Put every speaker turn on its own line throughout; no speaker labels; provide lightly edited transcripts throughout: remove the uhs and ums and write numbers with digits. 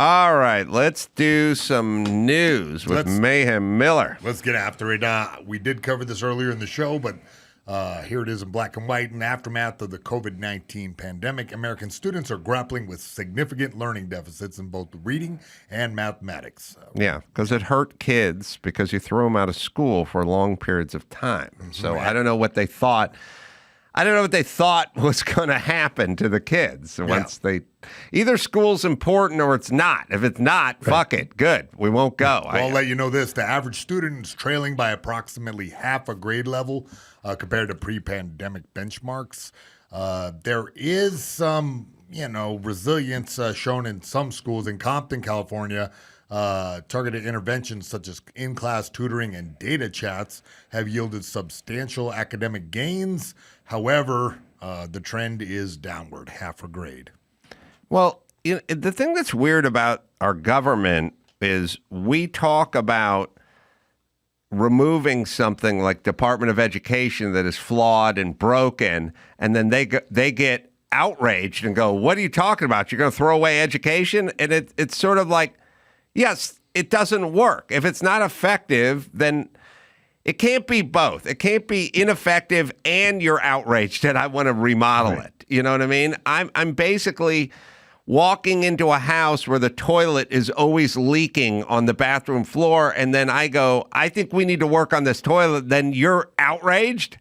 All right, let's do some news with Mayhem Miller.
Let's get after it. We did cover this earlier in the show, but here it is in black and white. In the aftermath of the COVID-19 pandemic, American students are grappling with significant learning deficits in both reading and mathematics.
Yeah, because it hurt kids because you threw them out of school for long periods of time. So I don't know what they thought. I don't know what they thought was going to happen to the kids once they either school's important or it's not. If it's not, fuck it. Good. We won't go.
Well, I'll let you know this. The average student is trailing by approximately half a grade level compared to pre-pandemic benchmarks. There is some, resilience shown in some schools. In Compton, California, targeted interventions such as in-class tutoring and data chats have yielded substantial academic gains. However, the trend is downward, half a grade.
Well, the thing that's weird about our government is we talk about removing something like Department of Education that is flawed and broken, and then they get outraged and go, what are you talking about? You're going to throw away education? And it's sort of like, yes, it doesn't work. If it's not effective, then it can't be both. It can't be ineffective and you're outraged and I want to remodel it. You know what I mean? I'm basically walking into a house where the toilet is always leaking on the bathroom floor, and then I go, I think we need to work on this toilet. Then you're outraged?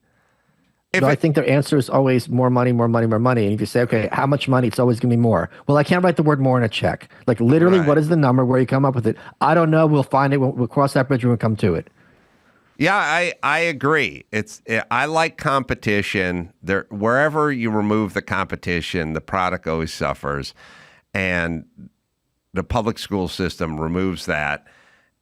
I think their answer is always more money, more money, more money. And if you say, okay, how much money? It's always going to be more. Well, I can't write the word more in a check. Like literally, what is the number? Where you come up with it? I don't know. We'll find it. We'll cross that bridge when we come to it.
Yeah, I agree. I like competition. Wherever you remove the competition, the product always suffers, and the public school system removes that.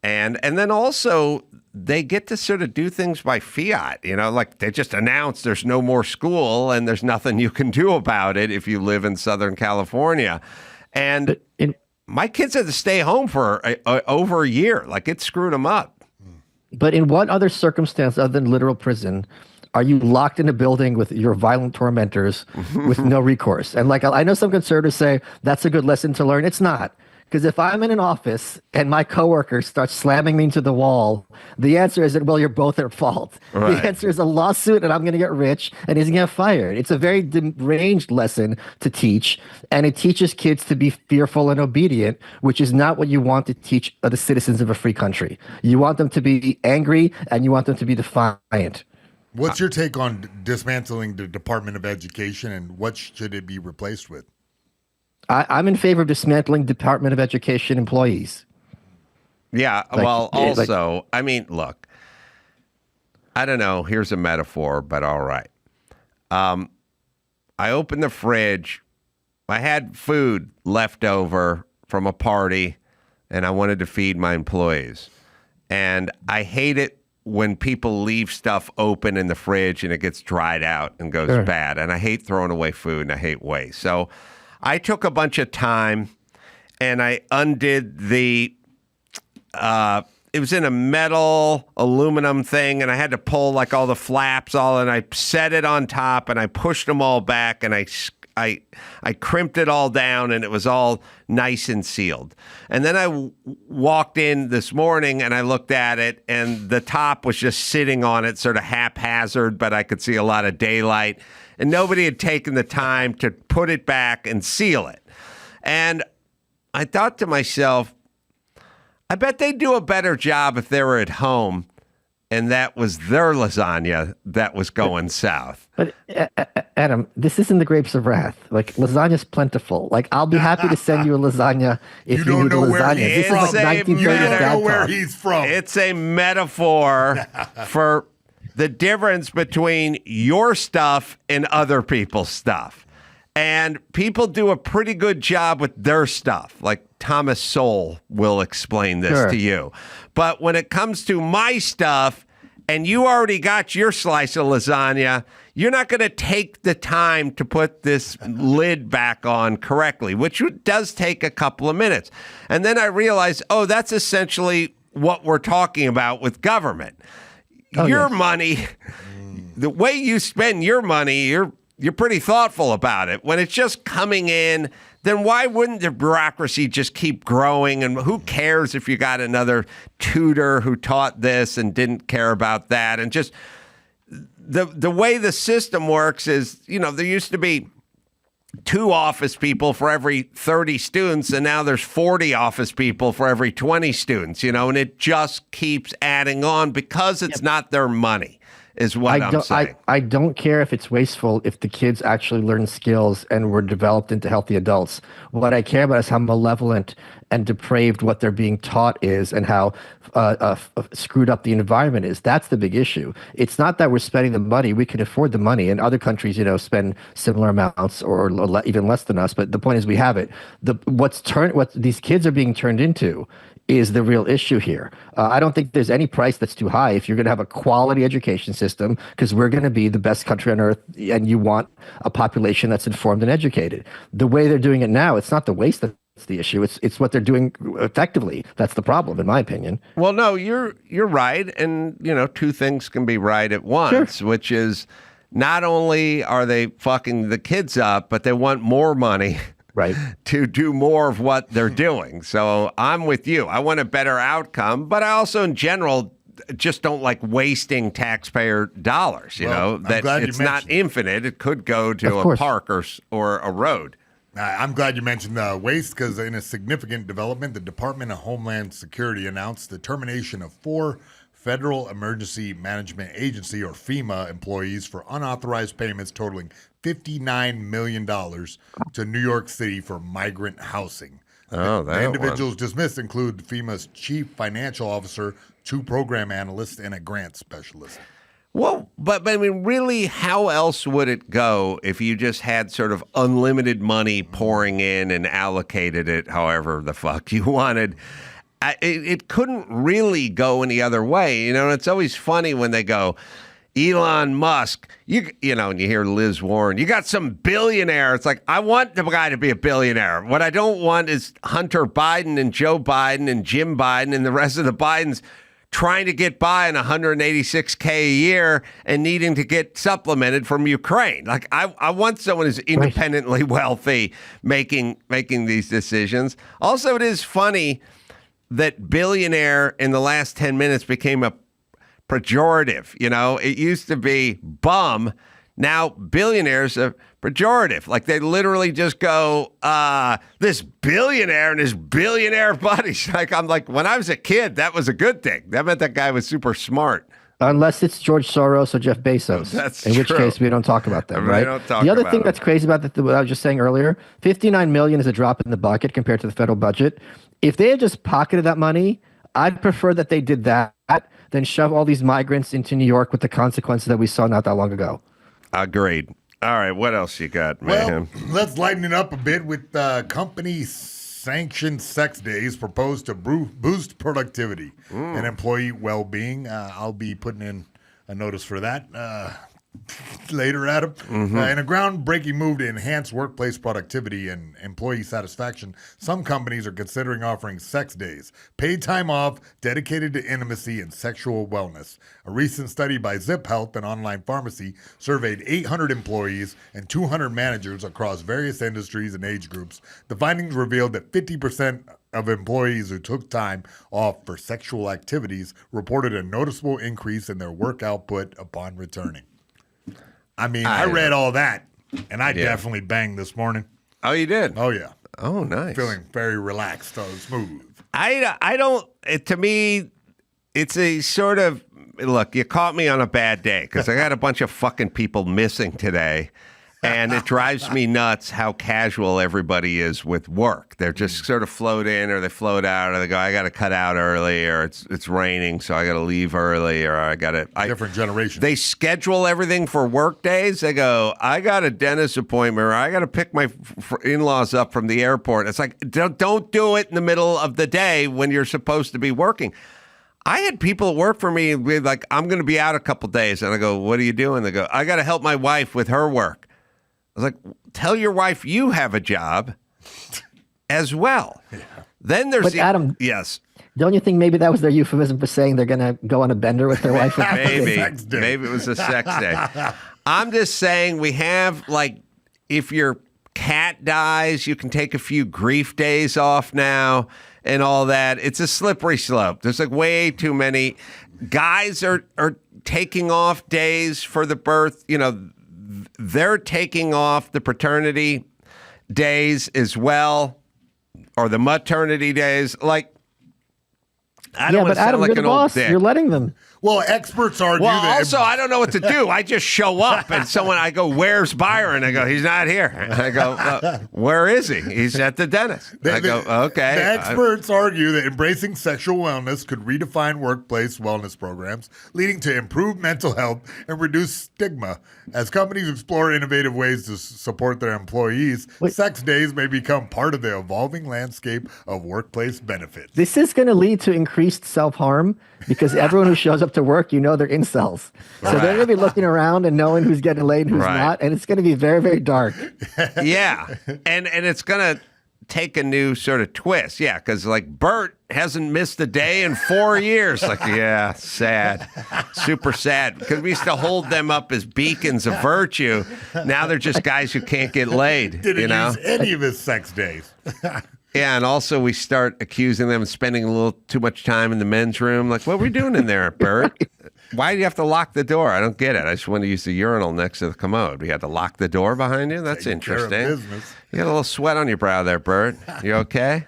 And then also they get to sort of do things by fiat, like they just announced there's no more school and there's nothing you can do about it if you live in Southern California. And my kids had to stay home for over a year. Like it screwed them up.
But in what other circumstance other than literal prison are you locked in a building with your violent tormentors with no recourse? And like I know some conservatives say that's a good lesson to learn. It's not. Because if I'm in an office and my coworker starts slamming me into the wall, the answer isn't, well, you're both at fault. Right. The answer is a lawsuit and I'm going to get rich and he's going to get fired. It's a very deranged lesson to teach, and it teaches kids to be fearful and obedient, which is not what you want to teach the citizens of a free country. You want them to be angry and you want them to be defiant.
What's your take on dismantling the Department of Education, and what should it be replaced with?
I'm in favor of dismantling Department of Education employees.
Yeah, I mean, look, I don't know. Here's a metaphor, but all right. I opened the fridge. I had food left over from a party, and I wanted to feed my employees. And I hate it when people leave stuff open in the fridge and it gets dried out and goes bad. And I hate throwing away food, and I hate waste. So I took a bunch of time and I undid the, it was in a metal aluminum thing, and I had to pull like all the flaps and I set it on top and I pushed them all back, and I crimped it all down, and it was all nice and sealed. And then I walked in this morning and I looked at it, and the top was just sitting on it sort of haphazard, but I could see a lot of daylight. And nobody had taken the time to put it back and seal it. And I thought to myself, I bet they'd do a better job if they were at home and that was their lasagna that was going south.
But Adam, this isn't the grapes of wrath. Like, lasagna's plentiful. Like, I'll be happy to send you a lasagna if you need a lasagna. This is like 1930s dad talk.
Where he's from.
It's a metaphor for the difference between your stuff and other people's stuff. And people do a pretty good job with their stuff. Like Thomas Sowell will explain this to you. But when it comes to my stuff, and you already got your slice of lasagna, you're not going to take the time to put this lid back on correctly, which does take a couple of minutes. And then I realized, that's essentially what we're talking about with government. Your money, the way you spend your money, you're pretty thoughtful about it. When it's just coming in, then why wouldn't the bureaucracy just keep growing? And who cares if you got another tutor who taught this and didn't care about that? And just the way the system works is, there used to be 2 office people for every 30 students, and now there's 40 office people for every 20 students, and it just keeps adding on because it's not their money. Is what I'm saying.
I don't care if it's wasteful if the kids actually learn skills and were developed into healthy adults. What I care about is how malevolent and depraved what they're being taught is and how screwed up the environment is. That's the big issue. It's not that we're spending the money. We can afford the money, and other countries, spend similar amounts or even less than us. But the point is we have it. What these kids are being turned into is the real issue here. I don't think there's any price that's too high if you're going to have a quality education system, because we're going to be the best country on earth, and you want a population that's informed and educated. The way they're doing it now, it's not the waste that's the issue. It's what they're doing effectively. That's the problem, in my opinion.
Well, no, you're right. And, 2 things can be right at once, sure. Which is not only are they fucking the kids up, but they want more money.
Right.
To do more of what they're doing. So I'm with you. I want a better outcome, but I also, in general, just don't like wasting taxpayer dollars. That it's not infinite. It could go to a park or a road.
I'm glad you mentioned waste, because in a significant development, the Department of Homeland Security announced the termination of 4 Federal Emergency Management Agency, or FEMA, employees for unauthorized payments totaling $59 million to New York City for migrant housing. The individuals dismissed include FEMA's chief financial officer, 2 program analysts, and a grant specialist.
Well, but I mean, really, how else would it go if you just had sort of unlimited money pouring in and allocated it however the fuck you wanted? It couldn't really go any other way. And it's always funny when they go, Elon Musk, and you hear Liz Warren, you got some billionaire. It's like, I want the guy to be a billionaire. What I don't want is Hunter Biden and Joe Biden and Jim Biden and the rest of the Bidens trying to get by on $186K a year and needing to get supplemented from Ukraine. Like, I want someone who's independently wealthy making these decisions. Also, it is funny that billionaire in the last 10 minutes became a pejorative. It used to be bum. Now billionaire's a pejorative. Like, they literally just go, this billionaire and his billionaire buddies. I'm like, when I was a kid, that was a good thing. That meant that guy was super smart.
Unless it's George Soros or Jeff Bezos.
That's
in
true.
which case we don't talk about them, right?
The
other thing that's crazy about what I was just saying earlier, $59 million is a drop in the bucket compared to the federal budget. If they had just pocketed that money, I'd prefer that they did that than shove all these migrants into New York with the consequences that we saw not that long ago.
Agreed. All right, what else you got, Mayhem?
Well, let's lighten it up a bit with company-sanctioned sex days proposed to boost productivity and employee well-being. I'll be putting in a notice for that later, Adam. In a groundbreaking move to enhance workplace productivity and employee satisfaction, some companies are considering offering sex days, paid time off dedicated to intimacy and sexual wellness. A recent study by Zip Health, an online pharmacy, surveyed 800 employees and 200 managers across various industries and age groups. The findings revealed that 50% of employees who took time off for sexual activities reported a noticeable increase in their work output upon returning. I mean, I read all that, and I definitely banged this morning.
Oh, you did?
Oh, yeah.
Oh, nice.
Feeling very relaxed, smooth.
I don't, to me, it's a sort of, look, you caught me on a bad day because I got a bunch of fucking people missing today. And it drives me nuts how casual everybody is with work. They're just sort of float in or they float out or they go, I got to cut out early or it's raining, so I got to leave early or I got to.
Different generation.
They schedule everything for work days. They go, I got a dentist appointment or I got to pick my in-laws up from the airport. It's like, don't do it in the middle of the day when you're supposed to be working. I had people that work for me with like, I'm going to be out a couple days. And I go, what are you doing? They go, I got to help my wife with her work. I was like, tell your wife you have a job as well. Yeah. Then there's
Adam,
yes.
Don't you think maybe that was their euphemism for saying they're going to go on a bender with their wife?
Maybe it was a sex day. I'm just saying we have, like, if your cat dies, you can take a few grief days off now and all that. It's a slippery slope. There's like way too many. Guys are taking off days for the birth. You know, they're taking off the paternity days as well, or the maternity days. Like, I don't want to sound like an old dick.
You're letting them.
Well, experts argue that.
Also, I don't know what to do. I just show up, and I go, "Where's Byron?" I go, "He's not here." I go, "Where is he?" He's at the dentist. I go, "Okay."
The experts argue that embracing sexual wellness could redefine workplace wellness programs, leading to improved mental health and reduced stigma. As companies explore innovative ways to support their employees, sex days may become part of the evolving landscape of workplace benefits.
This is going to lead to increased self-harm because everyone who shows up to work, they're incels. So they're going to be looking around and knowing who's getting laid and who's not, and it's going to be very, very dark.
Yeah, and it's going to take a new sort of twist. Yeah, because like Bert hasn't missed a day in 4 years. Like, yeah, sad, super sad. Because we used to hold them up as beacons of virtue. Now they're just guys who can't get laid.
Didn't use any of his sex days.
Yeah, and also we start accusing them of spending a little too much time in the men's room. Like, what are we doing in there, Bert? Why do you have to lock the door? I don't get it. I just want to use the urinal next to the commode. We had to lock the door behind you? That's interesting. You got a little sweat on your brow there, Bert. You okay?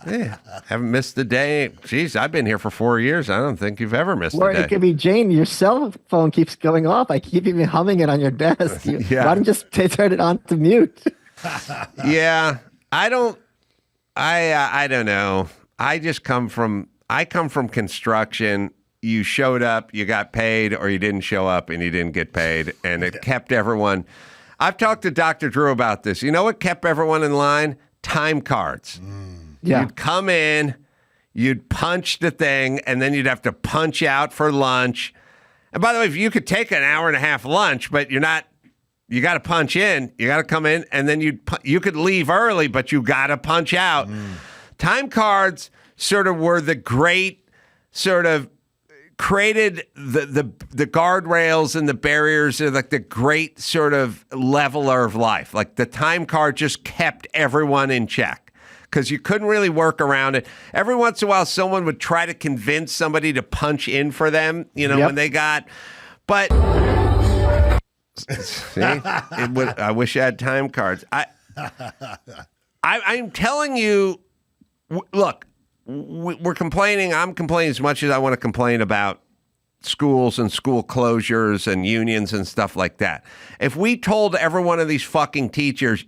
Yeah. Haven't missed a day. Jeez, I've been here for 4 years. I don't think you've ever missed a day.
Or it could be, Jane, your cell phone keeps going off. I keep even humming it on your desk. Why don't you just turn it on to mute?
Yeah. I don't know. I come from construction. You showed up, you got paid, or you didn't show up and you didn't get paid. And it kept everyone. I've talked to Dr. Drew about this. You know what kept everyone in line? Time cards.
Yeah.
You'd come in, you'd punch the thing, and then you'd have to punch out for lunch. And by the way, if you could take an hour and a half lunch, but you got to punch in, you got to come in, and then you could leave early, but you got to punch out. Time cards sort of were the great sort of created the guardrails and the barriers are like the great sort of leveler of life. Like the time card just kept everyone in check because you couldn't really work around it. Every once in a while, someone would try to convince somebody to punch in for them, when they got, but see, I wish I had time cards. I'm telling you, look, we're complaining. I'm complaining as much as I want to complain about schools and school closures and unions and stuff like that. If we told every one of these fucking teachers,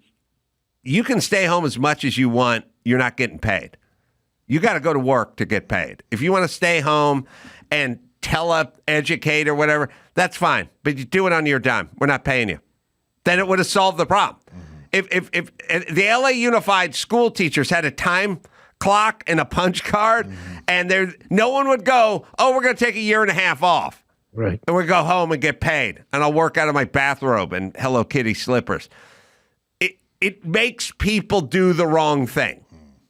you can stay home as much as you want, you're not getting paid. You got to go to work to get paid. If you want to stay home and educate or whatever, that's fine. But you do it on your dime. We're not paying you. Then it would have solved the problem. If the LA Unified school teachers had a time clock and a punch card, and no one would go, oh, we're going to take a year and a half off.
Right.
And we go home and get paid. And I'll work out of my bathrobe and Hello Kitty slippers. It makes people do the wrong thing.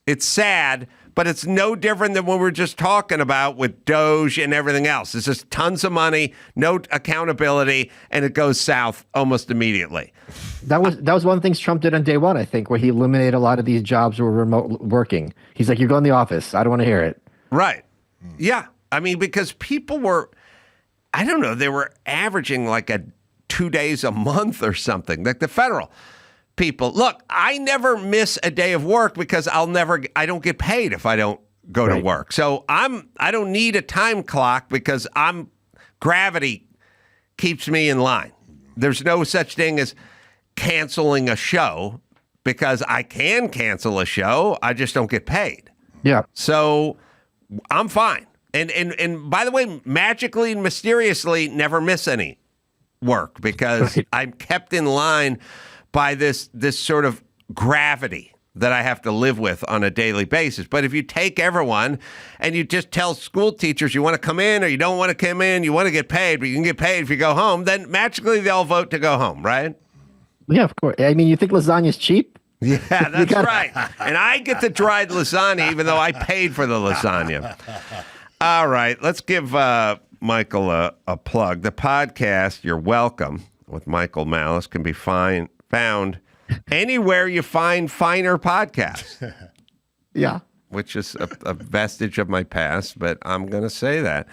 It's sad, but it's no different than what we were just talking about with Doge and everything else. It's just tons of money, no accountability, and it goes south almost immediately.
That was one of the things Trump did on day one, I think, where he eliminated a lot of these jobs where remote working. He's like, you go in the office. I don't want to hear it.
Right. Yeah. I mean, because people were, I don't know, they were averaging like 2 days a month or something, like the federal people. Look, I never miss a day of work because I don't get paid if I don't go to work. So I don't need a time clock because gravity keeps me in line. There's no such thing as canceling a show because I can cancel a show. I just don't get paid.
Yeah.
So I'm fine. And by the way, magically and mysteriously never miss any work because I'm kept in line by this sort of gravity that I have to live with on a daily basis. But if you take everyone and you just tell school teachers you want to come in or you don't want to come in, you want to get paid, but you can get paid if you go home, then magically they'll vote to go home, right?
Yeah, of course. I mean, you think lasagna's cheap?
Yeah, that's right. And I get the dried lasagna even though I paid for the lasagna. All right, let's give Michael a plug. The podcast, you're welcome. with Michael Malice can be found anywhere you find finer podcasts.
Yeah.
Which is a vestige of my past, but I'm going to say that.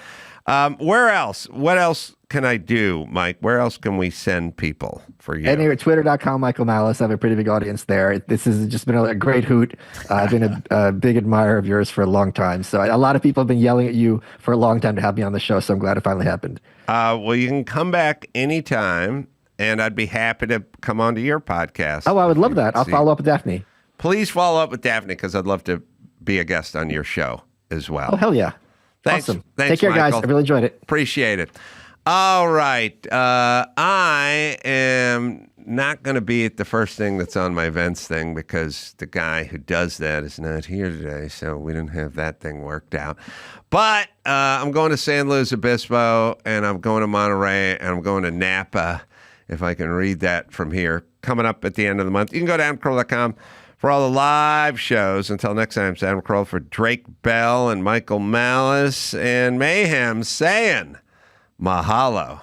Where else? What else can I do, Mike? Where else can we send people for you?
Anyway, twitter.com, Michael Malice. I have a pretty big audience there. This has just been a great hoot. I've been a big admirer of yours for a long time. So a lot of people have been yelling at you for a long time to have me on the show. So I'm glad it finally happened.
Well, you can come back anytime, and I'd be happy to come onto your podcast.
Oh, I would love that. I'll follow up with Daphne.
Please follow up with Daphne, because I'd love to be a guest on your show as well.
Oh, hell yeah.
Thanks.
Awesome.
Thanks,
Take care,
Michael.
guys. I really enjoyed it.
Appreciate it. All right. I am not going to be at the first thing that's on my events thing, because the guy who does that is not here today, so we didn't have that thing worked out. But I'm going to San Luis Obispo, and I'm going to Monterey, and I'm going to Napa, if I can read that from here, coming up at the end of the month. You can go to AdamCarolla.com for all the live shows. Until next time, it's Adam Carolla for Drake Bell and Michael Malice and Mayhem saying mahalo.